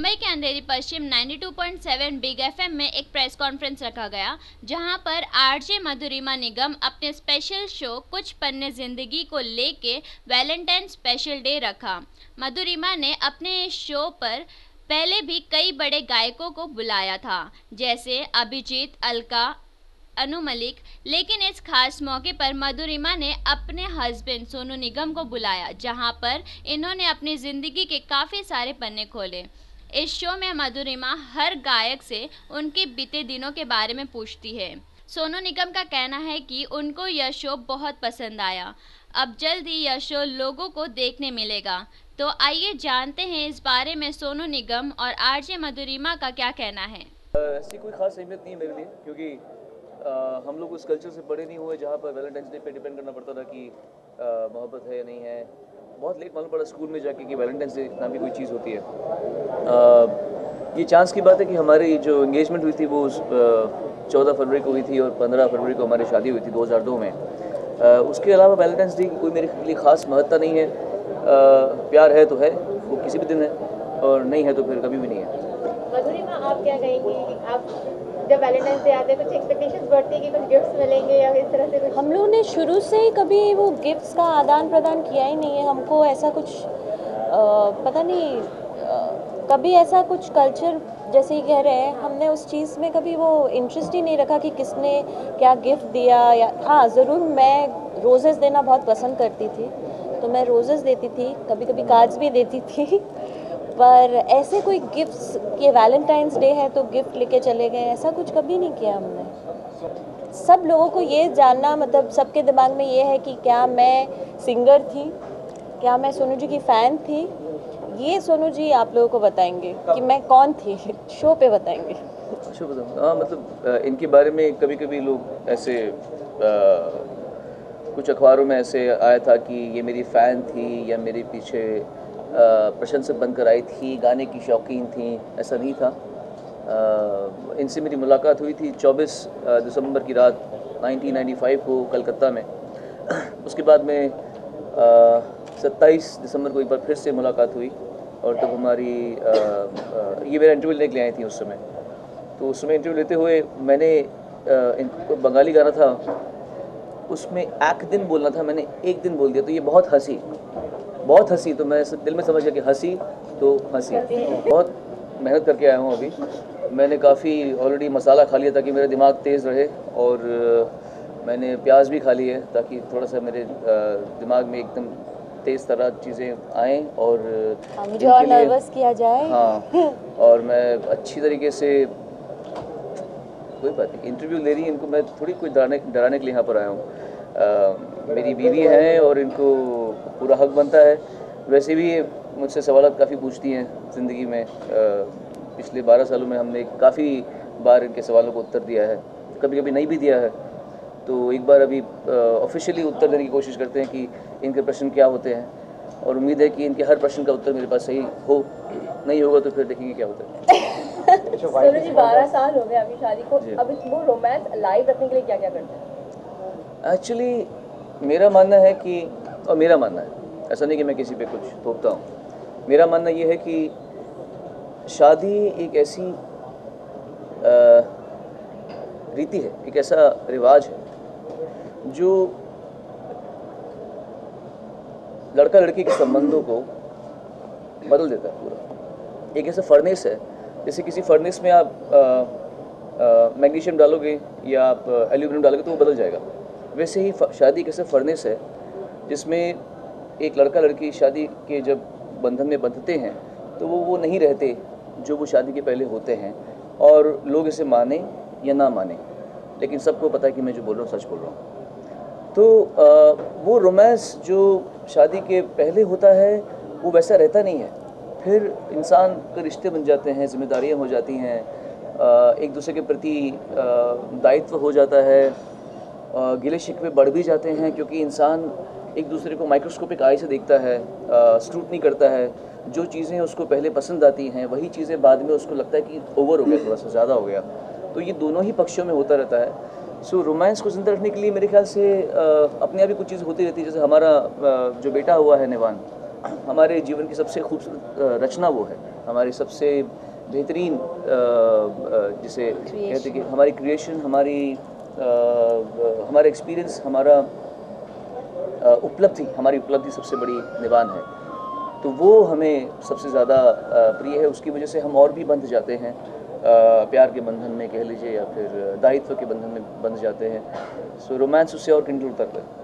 मुंबई के अंधेरी पश्चिम 92.7 big FM में एक प्रेस कॉन्फ्रेंस रखा गया, जहां पर आरजे मधुरिमा निगम अपने स्पेशल शो कुछ पन्ने जिंदगी को लेके वैलेंटाइन स्पेशल डे रखा। मधुरिमा ने अपने इस शो पर पहले भी कई बड़े गायकों को बुलाया था, जैसे अभिजीत, अलका, अनु मलिक, लेकिन इस खास मौके पर मधुरिमा ने अपने हस्बैंड सोनू निगम को बुलाया, जहां पर इन्होंने अपनी ज़िंदगी के काफ़ी सारे पन्ने खोले। इस शो में मधुरिमा हर गायक से उनके बीते दिनों के बारे में पूछती है। सोनू निगम का कहना है कि उनको यह शो बहुत पसंद आया। अब जल्द ही यह शो लोगों को देखने मिलेगा। तो आइए जानते हैं इस बारे में सोनू निगम और आरजे मधुरिमा का क्या कहना है। ऐसी कोई खास अहमियत नहीं है मेरे लिए, क्योंकि हम लोग उस कल्चर से बड़े नहीं हुए जहाँ पर वैलेंटाइंस डे पे डिपेंड करना पड़ता था कि मोहब्बत है या नहीं है। बहुत लेट मालूम पड़ा स्कूल में जाके कि वैलेंटाइंस डे नाम की कोई चीज़ होती है। ये चांस की बात है कि हमारी जो एंगेजमेंट हुई थी वो 14 फरवरी को हुई थी और 15 फरवरी को हमारी शादी हुई थी 2002 में। उसके अलावा वैलेंटाइंस डे की कोई मेरे लिए ख़ास महत्ता नहीं है। प्यार है तो है, वो किसी भी दिन है, और नहीं है तो फिर कभी भी नहीं है। मधुरिमा, आप क्या कहेंगी? आप जब वैलेंटाइंस डे आते हैं कुछ एक्सपेक्टेशंस बढ़ती है कि कुछ गिफ्ट्स मिलेंगे या इस तरह से कुछ? हम लोगों ने शुरू से ही कभी वो गिफ्ट्स का आदान प्रदान किया ही नहीं है। हमको ऐसा कुछ पता नहीं, कभी ऐसा कुछ कल्चर जैसे ही कह रहे हैं, हमने उस चीज़ में कभी वो इंटरेस्ट ही नहीं रखा कि किसने क्या गिफ्ट दिया। या हाँ, ज़रूर मैं रोज़ेस देना बहुत पसंद करती थी, तो मैं रोज़ेस देती थी, कभी कभी कार्ड्स भी देती थी। पर ऐसे कोई गिफ्ट्स कि वैलेंटाइंस डे है तो गिफ्ट लेके चले गए, ऐसा कुछ कभी नहीं किया हमने। सब लोगों को ये जानना, मतलब सबके दिमाग में ये है कि क्या मैं सिंगर थी, क्या मैं सोनू जी की फ़ैन थी। ये सोनू जी आप लोगों को बताएंगे कि मैं कौन थी, शो पे बताएंगे। शो बताऊँ? हाँ, मतलब इनके बारे में कभी कभी लोग ऐसे कुछ अखबारों में ऐसे आया था कि ये मेरी फ़ैन थी या मेरे पीछे प्रशंसक बनकर आई थी, गाने की शौकीन थी। ऐसा नहीं था। इनसे मेरी मुलाकात हुई थी 24 दिसंबर की रात 1995 को कलकत्ता में। उसके बाद में 27 दिसंबर को एक बार फिर से मुलाकात हुई, और तब हमारी ये मेरा इंटरव्यू लेने के लिए आई थी उस समय। तो उस समय इंटरव्यू लेते हुए मैंने इनको बंगाली गाना था, उसमें एक दिन बोलना था, मैंने एक दिन बोल दिया, तो ये बहुत हंसी। तो मैं दिल में समझ गया कि हंसी तो हंसी। बहुत मेहनत करके आया हूँ अभी। मैंने काफ़ी ऑलरेडी मसाला खा लिया ताकि मेरा दिमाग तेज़ रहे, और मैंने प्याज भी खा ली है ताकि थोड़ा सा मेरे दिमाग में एकदम तेज़ तरह चीज़ें आएँ और मुझे और नर्वस किया जाए। हाँ, और मैं अच्छी तरीके से, कोई बात नहीं, इंटरव्यू ले रही है, इनको मैं थोड़ी कोई डराने के लिए यहाँ पर आया हूँ। मेरी बीवी है और इनको पूरा हक बनता है। वैसे भी ये मुझसे सवालात काफ़ी पूछती हैं ज़िंदगी में। पिछले 12 सालों में हमने काफ़ी बार इनके सवालों को उत्तर दिया है, कभी कभी नहीं भी दिया है। तो एक बार अभी ऑफिशियली उत्तर देने की कोशिश करते हैं कि इनके प्रश्न क्या होते हैं, और उम्मीद है कि इनके हर प्रश्न का उत्तर मेरे पास सही हो। नहीं होगा तो फिर देखेंगे क्या होता है। सोनू जी, 12 साल हो गए अभी शादी को, अब वो रोमांस लाइव रखने के लिए क्या क्या करते हैं? एक्चुअली मेरा मानना है कि, और मेरा मानना है, ऐसा नहीं कि मैं किसी पे कुछ थोपता हूँ, मेरा मानना ये है कि शादी एक ऐसी रीति है, एक ऐसा रिवाज है जो लड़का लड़की के संबंधों को बदल देता है पूरा। एक ऐसा फर्नेस है, जैसे किसी फर्नेस में आप मैग्नीशियम डालोगे या आप एल्यूमिनियम डालोगे तो वो बदल जाएगा। वैसे ही शादी एक ऐसा फर्नेस है जिसमें एक लड़का लड़की शादी के जब बंधन में बंधते हैं तो वो नहीं रहते जो वो शादी के पहले होते हैं, और लोग इसे माने या ना माने, लेकिन सबको पता है कि मैं जो बोल रहा हूँ सच बोल रहा हूँ। तो वो रोमांस जो शादी के पहले होता है वो वैसा रहता नहीं है। फिर इंसान के रिश्ते बन जाते हैं, जिम्मेदारियाँ हो जाती हैं, एक दूसरे के प्रति दायित्व हो जाता है, गिले शिकवे बढ़ भी जाते हैं, क्योंकि इंसान एक दूसरे को माइक्रोस्कोपिक आई से देखता है, स्क्रूटनी करता है। जो चीज़ें उसको पहले पसंद आती हैं वही चीज़ें बाद में उसको लगता है कि ओवर हो गया, थोड़ा सा ज़्यादा हो गया। तो ये दोनों ही पक्षों में होता रहता है। सो रोमांस को ज़िंदा रखने के लिए मेरे ख्याल से अपने आप ही कुछ चीज़ होती रहती है। जैसे हमारा जो बेटा हुआ है निवान, हमारे जीवन की सबसे खूबसूरत रचना वो है। हमारी सबसे बेहतरीन जिसे कहते हैं कि हमारी क्रिएशन, हमारा एक्सपीरियंस, हमारा हमारी उपलब्धि सबसे बड़ी निवान है। तो वो हमें सबसे ज़्यादा प्रिय है। उसकी वजह से हम और भी बंध जाते हैं, प्यार के बंधन में कह लीजिए या फिर दायित्व के बंधन में बंध जाते हैं। सो रोमांस उससे और किंडल उतरता है।